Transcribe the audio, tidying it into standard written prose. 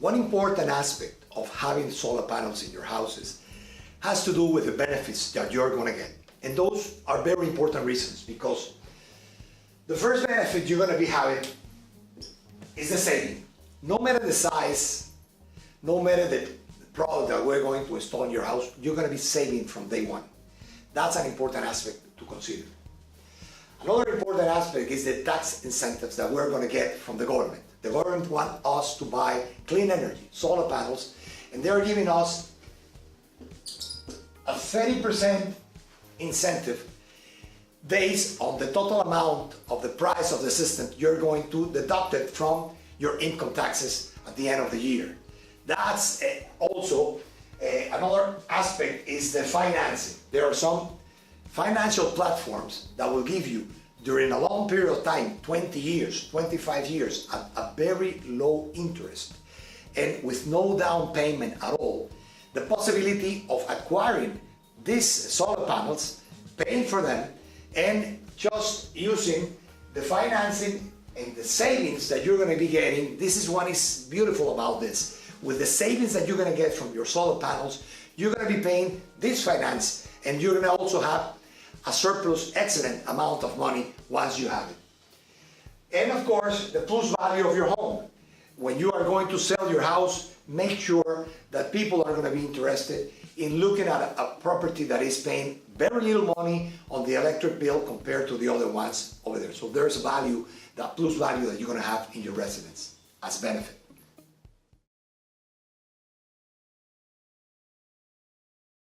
One important aspect of having solar panels in your houses has to do with the benefits that you're going to get. And those are very important reasons, because the first benefit you're going to be having is the saving. No matter the size, no matter the product that we're going to install in your house, you're going to be saving from day one. That's an important aspect to consider. Another important aspect is the tax incentives that we're going to get from the government. The government wants us to buy clean energy, solar panels, and they're giving us a 30% incentive based on the total amount of the price of the system you're going to deduct it from your income taxes at the end of the year. That's also another aspect is the financing. There are some financial platforms that will give you, during a long period of time, 20 years, 25 years, at a very low interest and with no down payment at all, the possibility of acquiring these solar panels, paying for them, and just using the financing and the savings that you're going to be getting. This is what is beautiful about this. With the savings that you're going to get from your solar panels, you're going to be paying this finance, and you're going to also have a surplus, excellent amount of money once you have it. And of course, the plus value of your home. When you are going to sell your house, make sure that people are going to be interested in looking at a property that is paying very little money on the electric bill compared to the other ones over there. So there's a value, that plus value that you're going to have in your residence as benefit.